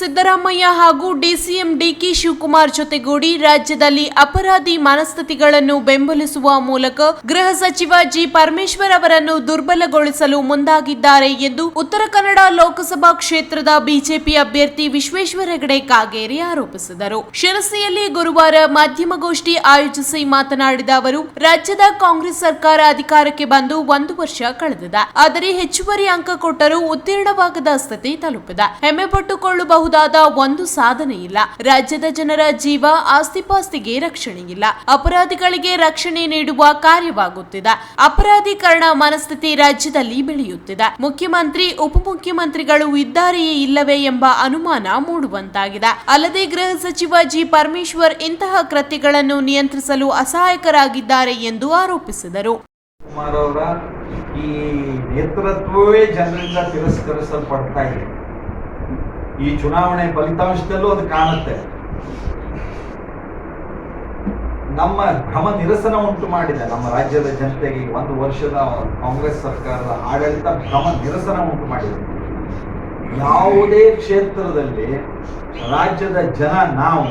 ಸಿದ್ದರಾಮಯ್ಯ ಹಾಗೂ DCM DK Shivakumar ಜೊತೆಗೂಡಿ ರಾಜ್ಯದಲ್ಲಿ ಅಪರಾಧಿ ಮನಸ್ಥಿತಿಗಳನ್ನು ಬೆಂಬಲಿಸುವ ಮೂಲಕ ಗೃಹ ಸಚಿವ ಜಿ ಪರಮೇಶ್ವರ್ ಅವರನ್ನು ದುರ್ಬಲಗೊಳಿಸಲು ಮುಂದಾಗಿದ್ದಾರೆ ಎಂದು ಉತ್ತರ ಕನ್ನಡ ಲೋಕಸಭಾ ಕ್ಷೇತ್ರದ ಬಿಜೆಪಿ ಅಭ್ಯರ್ಥಿ ವಿಶ್ವೇಶ್ವರ ಹೆಗಡೆ ಕಾಗೇರಿ ಆರೋಪಿಸಿದರು. ಶಿರಸಿಯಲ್ಲಿ ಗುರುವಾರ ಮಾಧ್ಯಮಗೋಷ್ಠಿ ಆಯೋಜಿಸಿ ಮಾತನಾಡಿದ ಅವರು, ರಾಜ್ಯದ ಕಾಂಗ್ರೆಸ್ ಸರ್ಕಾರ ಅಧಿಕಾರಕ್ಕೆ ಬಂದು 1 ವರ್ಷ ಕಳೆದಿದೆ. ಆದರೆ ಹೆಚ್ಚುವರಿ ಅಂಕ ಕೊಟ್ಟರೂ ಉತ್ತೀರ್ಣವಾಗದ ಸ್ಥಿತಿ ತಲುಪಿದೆ. ಹೆಮ್ಮೆ ಪಟ್ಟುಕೊಳ್ಳಬಹುದಾದ ಒಂದು ಸಾಧನೆ ಇಲ್ಲ. ರಾಜ್ಯದ ಜನರ ಜೀವ ಆಸ್ತಿಪಾಸ್ತಿಗೆ ರಕ್ಷಣೆ ಇಲ್ಲ. ಅಪರಾಧಿಗಳಿಗೆ ರಕ್ಷಣೆ ನೀಡುವ ಕಾರ್ಯವಾಗುತ್ತಿದೆ. ಅಪರಾಧೀಕರಣ ಮನಸ್ಥಿತಿ ರಾಜ್ಯದಲ್ಲಿ ಬೆಳೆಯುತ್ತಿದೆ. ಮುಖ್ಯಮಂತ್ರಿ ಉಪಮುಖ್ಯಮಂತ್ರಿಗಳು ಇದ್ದಾರೆಯೇ ಇಲ್ಲವೇ ಎಂಬ ಅನುಮಾನ ಮೂಡುವಂತಾಗಿದೆ. ಅಲ್ಲದೆ ಗೃಹ ಸಚಿವ ಜಿ ಪರಮೇಶ್ವರ್ ಇಂತಹ ಕೃತ್ಯಗಳನ್ನು ನಿಯಂತ್ರಿಸಲು ಅಸಹಾಯಕರಾಗಿದ್ದಾರೆ ಎಂದು ಆರೋಪಿಸಿದರು. ಕುಮಾರ್ ಅವರ ಈ ನೇತೃತ್ವವೇ ಜನರಿಂದ ತಿರಸ್ಕರಿಸಲ್ಪಡ್ತಾ ಇದೆ. ಈ ಚುನಾವಣೆ ಫಲಿತಾಂಶದಲ್ಲೂ ಅದು ಕಾಣುತ್ತೆ. ನಮ್ಮ ಭ್ರಮ ನಿರಸನ ಉಂಟು ಮಾಡಿದೆ. ನಮ್ಮ ರಾಜ್ಯದ ಜನತೆಗೆ 1 ವರ್ಷದ ಕಾಂಗ್ರೆಸ್ ಸರ್ಕಾರದ ಆಡಳಿತ ಭ್ರಮ ನಿರಸನ ಉಂಟು ಮಾಡಿದೆ. ಯಾವುದೇ ಕ್ಷೇತ್ರದಲ್ಲಿ ರಾಜ್ಯದ ಜನ ನಾವು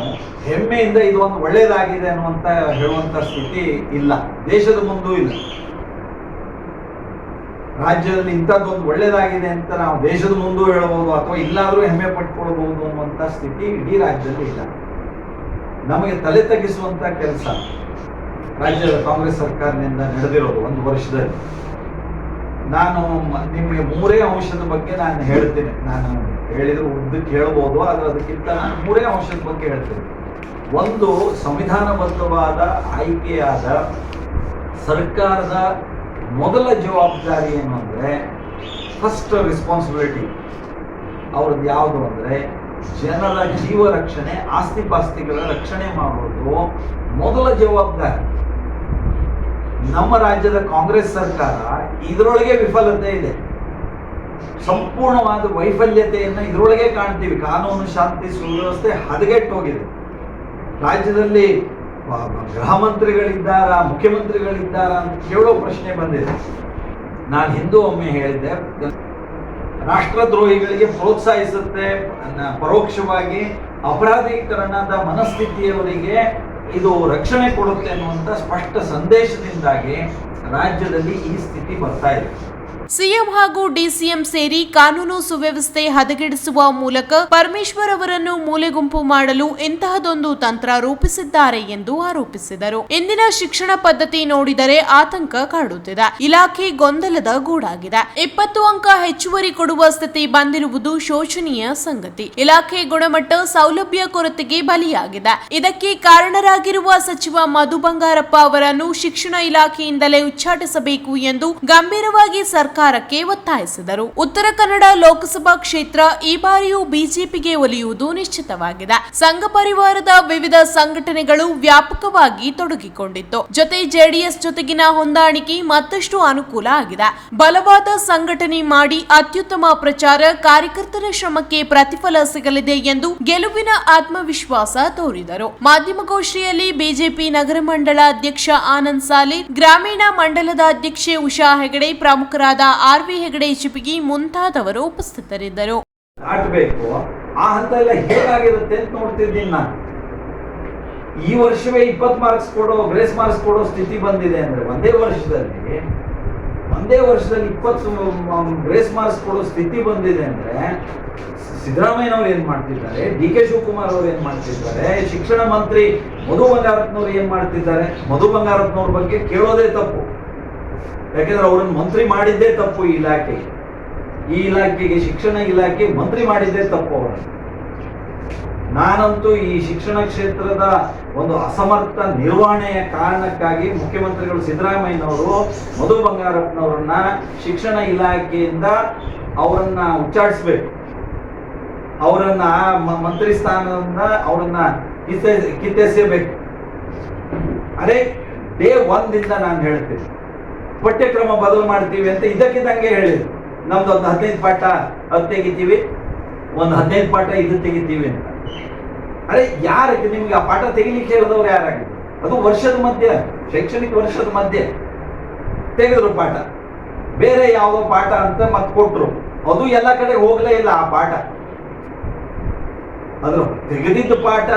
ಹೆಮ್ಮೆಯಿಂದ ಇದು ಒಂದು ಒಳ್ಳೆಯದಾಗಿದೆ ಅನ್ನುವಂತ ಹೇಳುವಂತ ಸ್ಥಿತಿ ಇಲ್ಲ. ದೇಶದ ಮುಂದೂ ಇಲ್ಲ. ರಾಜ್ಯದಲ್ಲಿ ಇಂಥದ್ದೊಂದು ಒಳ್ಳೆಯದಾಗಿದೆ ಅಂತ ನಾವು ದೇಶದ ಮುಂದೂ ಹೇಳಬಹುದು ಅಥವಾ ಇಲ್ಲಾದ್ರೂ ಹೆಮ್ಮೆ ಪಟ್ಕೊಳ್ಬಹುದು ಅನ್ನುವಂಥ ಸ್ಥಿತಿ ಇಡೀ ರಾಜ್ಯದಲ್ಲಿ ಇಲ್ಲ. ನಮಗೆ ತಲೆ ತಗ್ಗಿಸುವಂತ ಕೆಲಸ ರಾಜ್ಯದ ಕಾಂಗ್ರೆಸ್ ಸರ್ಕಾರದಿಂದ ನಡೆದಿರೋದು 1 ವರ್ಷದಲ್ಲಿ. ನಾನು ನಿಮಗೆ 3 ಅಂಶದ ಬಗ್ಗೆ ನಾನು ಹೇಳ್ತೀನಿ. ನಾನು ಹೇಳಿದ್ರೆ ಉದ್ದಕ್ಕೆ ಹೇಳ್ಬೋದು, ಆದರೆ ಅದಕ್ಕಿಂತ ನಾನು 3 ಅಂಶದ ಬಗ್ಗೆ ಹೇಳ್ತೀನಿ. ಒಂದು, ಸಂವಿಧಾನಬದ್ಧವಾದ ಆಯ್ಕೆಯಾದ ಸರ್ಕಾರದ ಮೊದಲ ಜವಾಬ್ದಾರಿ ಏನು ಅಂದರೆ, ಫಸ್ಟ್ ರೆಸ್ಪಾನ್ಸಿಬಿಲಿಟಿ ಅವ್ರದ್ದು ಯಾವುದು ಅಂದರೆ ಜನರ ಜೀವ ರಕ್ಷಣೆ, ಆಸ್ತಿಪಾಸ್ತಿಗಳ ರಕ್ಷಣೆ ಮಾಡೋದು ಮೊದಲ ಜವಾಬ್ದಾರಿ. ನಮ್ಮ ರಾಜ್ಯದ ಕಾಂಗ್ರೆಸ್ ಸರ್ಕಾರ ಇದರೊಳಗೆ ವಿಫಲತೆ ಇದೆ. ಸಂಪೂರ್ಣವಾದ ವೈಫಲ್ಯತೆಯನ್ನು ಇದರೊಳಗೆ ಕಾಣ್ತೀವಿ. ಕಾನೂನು ಶಾಂತಿ ಸುವ್ಯವಸ್ಥೆ ಹದಗೆಟ್ಟು ಹೋಗಿದೆ. ರಾಜ್ಯದಲ್ಲಿ ಗೃಹ ಮಂತ್ರಿಗಳಿದ್ದಾರಾ, ಮುಖ್ಯಮಂತ್ರಿಗಳಿದ್ದಾರಾ ಅಂತ ಕೇಳೋ ಪ್ರಶ್ನೆ ಬಂದಿದೆ. ನಾನು ಹಿಂದೂ ಒಮ್ಮೆ ಹೇಳಿದ್ದೆ, ರಾಷ್ಟ್ರದ್ರೋಹಿಗಳಿಗೆ ಪ್ರೋತ್ಸಾಹಿಸುತ್ತೆ, ಪರೋಕ್ಷವಾಗಿ ಅಪರಾಧೀಕರಣದ ಮನಸ್ಥಿತಿಯವರಿಗೆ ಇದು ರಕ್ಷಣೆ ಕೊಡುತ್ತೆ ಅನ್ನುವಂಥ ಸ್ಪಷ್ಟ ಸಂದೇಶದಿಂದಾಗಿ ರಾಜ್ಯದಲ್ಲಿ ಈ ಸ್ಥಿತಿ ಬರ್ತಾ ಇದೆ. ಸಿಎಂ ಹಾಗೂ ಡಿಸಿಎಂ ಸೇರಿ ಕಾನೂನು ಸುವ್ಯವಸ್ಥೆ ಹದಗೆಡಿಸುವ ಮೂಲಕ ಪರಮೇಶ್ವರ್ ಅವರನ್ನು ಮೂಲೆಗುಂಪು ಮಾಡಲು ಇಂತಹದೊಂದು ತಂತ್ರ ರೂಪಿಸಿದ್ದಾರೆ ಎಂದು ಆರೋಪಿಸಿದರು. ಇಂದಿನ ಶಿಕ್ಷಣ ಪದ್ಧತಿ ನೋಡಿದರೆ ಆತಂಕ ಕಾಡುತ್ತಿದೆ. ಇಲಾಖೆ ಗೊಂದಲದ ಗೂಡಾಗಿದೆ. 20 ಅಂಕ ಹೆಚ್ಚುವರಿ ಕೊಡುವ ಸ್ಥಿತಿ ಬಂದಿರುವುದು ಶೋಚನೀಯ ಸಂಗತಿ. ಇಲಾಖೆ ಗುಣಮಟ್ಟ ಸೌಲಭ್ಯ ಕೊರತೆಗೆ ಬಲಿಯಾಗಿದೆ. ಇದಕ್ಕೆ ಕಾರಣರಾಗಿರುವ ಸಚಿವ ಮಧು ಬಂಗಾರಪ್ಪ ಅವರನ್ನು ಶಿಕ್ಷಣ ಇಲಾಖೆಯಿಂದಲೇ ಉಚ್ಚಾಟಿಸಬೇಕು ಎಂದು ಗಂಭೀರವಾಗಿ ಸರ್ಕಾರಕ್ಕೆ ಒತ್ತಾಯಿಸಿದರು. ಉತ್ತರ ಕನ್ನಡ ಲೋಕಸಭಾ ಕ್ಷೇತ್ರ ಈ ಬಾರಿಯೂ ಬಿಜೆಪಿಗೆ ಒಲಿಯುವುದು ನಿಶ್ಚಿತವಾಗಿದೆ. ಸಂಘ ಪರಿವಾರದ ವಿವಿಧ ಸಂಘಟನೆಗಳು ವ್ಯಾಪಕವಾಗಿ ತೊಡಗಿಕೊಂಡಿತ್ತು. ಜೊತೆ ಜೆಡಿಎಸ್ ಜೊತೆಗಿನ ಹೊಂದಾಣಿಕೆ ಮತ್ತಷ್ಟು ಅನುಕೂಲ ಆಗಿದೆ. ಬಲವಾದ ಸಂಘಟನೆ ಮಾಡಿ ಅತ್ಯುತ್ತಮ ಪ್ರಚಾರ, ಕಾರ್ಯಕರ್ತರ ಶ್ರಮಕ್ಕೆ ಪ್ರತಿಫಲ ಸಿಗಲಿದೆ ಎಂದು ಗೆಲುವಿನ ಆತ್ಮವಿಶ್ವಾಸ ತೋರಿದರು. ಮಾಧ್ಯಮಗೋಷ್ಠಿಯಲ್ಲಿ ಬಿಜೆಪಿ ನಗರ ಮಂಡಳ ಅಧ್ಯಕ್ಷ ಆನಂದ್ ಸಾಲಿ, ಗ್ರಾಮೀಣ ಮಂಡಲದ ಅಧ್ಯಕ್ಷೆ ಉಷಾ ಹೆಗಡೆ, ಪ್ರಮುಖರಾದ ಆರ್.ವಿ. ಹೆಗಡೆ ಚಿಪಿಗಿ ಮುಂತಾದವರು ಉಪಸ್ಥಿತರಿದ್ದರು. ಆ ಹಂತ ಎಲ್ಲ ಹೇಗಾಗಿರುತ್ತೆ ಅಂತ ನೋಡ್ತಿದ್ದೀನಿ ನಾನು. ಈ ವರ್ಷವೇ 20 ಮಾರ್ಕ್ಸ್ ಕೊಡೋ, ಗ್ರೇಸ್ ಮಾರ್ಕ್ಸ್ ಕೊಡೋ ಸ್ಥಿತಿ ಬಂದಿದೆ ಅಂದ್ರೆ ಒಂದೇ ವರ್ಷದಲ್ಲಿ 20 ಗ್ರೇಸ್ ಮಾರ್ಕ್ಸ್ ಕೊಡೋ ಸ್ಥಿತಿ ಬಂದಿದೆ ಅಂದ್ರೆ ಸಿದ್ದರಾಮಯ್ಯನವ್ರು ಏನ್ ಮಾಡ್ತಿದ್ದಾರೆ, ಡಿ.ಕೆ. ಶಿವಕುಮಾರ್ ಅವರು ಏನ್ ಮಾಡ್ತಿದ್ದಾರೆ, ಶಿಕ್ಷಣ ಮಂತ್ರಿ ಮಧು ಬಂಗಾರಪ್ಪನವ್ರು ಏನ್ ಮಾಡ್ತಿದ್ದಾರೆ. ಮಧು ಬಂಗಾರಪ್ಪನವ್ರ ಬಗ್ಗೆ ಕೇಳೋದೇ ತಪ್ಪು. ಯಾಕೆಂದ್ರೆ ಅವರನ್ನು ಮಂತ್ರಿ ಮಾಡಿದ್ದೇ ತಪ್ಪು. ಈ ಇಲಾಖೆಗೆ ಶಿಕ್ಷಣ ಇಲಾಖೆ ಮಂತ್ರಿ ಮಾಡಿದ್ದೇ ತಪ್ಪು ಅವರನ್ನು. ನಾನಂತೂ ಈ ಶಿಕ್ಷಣ ಕ್ಷೇತ್ರದ ಒಂದು ಅಸಮರ್ಥ ನಿರ್ವಹಣೆಯ ಕಾರಣಕ್ಕಾಗಿ ಮುಖ್ಯಮಂತ್ರಿಗಳು ಸಿದ್ದರಾಮಯ್ಯನವರು ಮಧು ಬಂಗಾರಪ್ಪನವರನ್ನ ಶಿಕ್ಷಣ ಇಲಾಖೆಯಿಂದ ಅವರನ್ನ ಉಚ್ಚಾಟಿಸಬೇಕು. ಅವರನ್ನ ಮಂತ್ರಿ ಸ್ಥಾನದಿಂದ ಅವರನ್ನ ಕಿತ್ತೆಸಬೇಕು. ಅದೇ ಡೇ 1ದಿಂದ ನಾನು ಹೇಳ್ತೀನಿ, ಪಠ್ಯಕ್ರಮ ಬದಲು ಮಾಡ್ತೀವಿ ಅಂತ ಇದಕ್ಕಿದ್ದಂಗೆ ಹೇಳಿದ್ರು. ನಮ್ದು ಒಂದು 15 ಪಾಠ ಅದು ತೆಗಿತೀವಿ, ಒಂದು 15 ಪಾಠ ಇದು ತೆಗಿತೀವಿ ಅಂತ. ಅರೆ ಯಾರಕ್ಕೆ ನಿಮ್ಗೆ ಆ ಪಾಠ ತೆಗಿಲಿಕ್ಕೆ ಹೇಳಿದವ್ರು ಯಾರಾಗಿದ್ರು? ಅದು ವರ್ಷದ ಮಧ್ಯೆ, ಶೈಕ್ಷಣಿಕ ವರ್ಷದ ಮಧ್ಯೆ ತೆಗೆದ್ರು ಪಾಠ. ಬೇರೆ ಯಾವುದೋ ಪಾಠ ಅಂತ ಮತ್ತೆ ಕೊಟ್ರು. ಅದು ಎಲ್ಲ ಕಡೆ ಹೋಗ್ಲೇ ಇಲ್ಲ ಆ ಪಾಠ. ಅದ್ರ ತೆಗೆದಿದ್ದ ಪಾಠ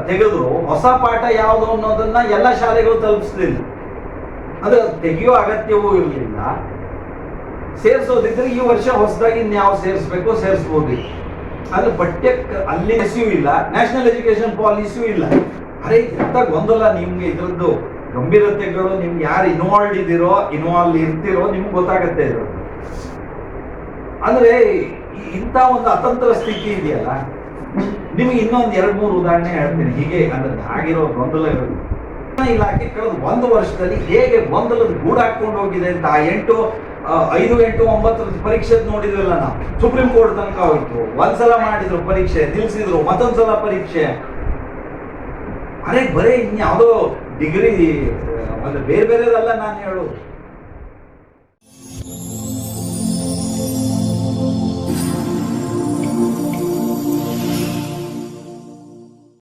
ತೆಗೆದ್ರು ಹೊಸ ಪಾಠ ಯಾವುದು ಅನ್ನೋದನ್ನ ಎಲ್ಲ ಶಾಲೆಗಳು ತಲುಪಿಸ್ಲಿಲ್ಲ. ಅದು ತೆಗೆಯೋ ಅಗತ್ಯವೂ ಇರಲಿಲ್ಲ. ಸೇರಿಸೋದಿದ್ರೆ ಈ ವರ್ಷ ಹೊಸದಾಗಿ ಇನ್ಯಾವ ಸೇರಿಸ್ಬೇಕು ಸೇರಿಸ್ಬೋದು. ಅದು ಪಠ್ಯಕ್ಕೆ ಅಲ್ಲಿ ಎಸ್ಯೂ ಇಲ್ಲ, ನ್ಯಾಷನಲ್ ಎಜುಕೇಶನ್ ಪಾಲಿಸಿಯೂ ಇಲ್ಲ. ಅರೆ ಎಂತ ಗೊಂದಲ ನಿಮ್ಗೆ ಇದ್ರದ್ದು ಗಂಭೀರತೆಗಳು ನಿಮ್ಗೆ ಯಾರು ಇನ್ವಾಲ್ವ್ ಇರ್ತಿರೋ ನಿಮ್ಗೆ ಗೊತ್ತಾಗತ್ತೆ ಇದು. ಅಂದ್ರೆ ಇಂಥ ಒಂದು ಅತಂತ್ರ ಸ್ಥಿತಿ ಇದೆಯಲ್ಲ, ನಿಮ್ಗೆ ಇನ್ನೊಂದು 2-3 ಉದಾಹರಣೆ ಹೇಳ್ತೀನಿ ಹೀಗೆ ಅಂದ್ರೆ ಆಗಿರೋ ಗೊಂದಲಗಳು. ಇಲಾಖೆ ಕಳೆದ 1 ವರ್ಷದಲ್ಲಿ ಹೇಗೆ ಗೊಂದಲದ ಗೂಡಾಕೊಂಡು ಹೋಗಿದೆ ಅಂತ 5, 8, 9 ಪರೀಕ್ಷೆ ನೋಡಿದ್ರಲ್ಲ ನಾವು. ಸುಪ್ರೀಂ ಕೋರ್ಟ್ ತನಕ ಹೋಯ್ತು, ಒಂದ್ಸಲ ಮಾಡಿದ್ರು ಪರೀಕ್ಷೆ ನಿಲ್ಸಿದ್ರು, ಮತ್ತೊಂದ್ಸಲ ಪರೀಕ್ಷೆ. ಅರೆ ಬರೀ ಇನ್ಯಾವುದೋ ಡಿಗ್ರಿ ಬೇರೆ ಬೇರೆದಲ್ಲ ನಾನು ಹೇಳೋದು.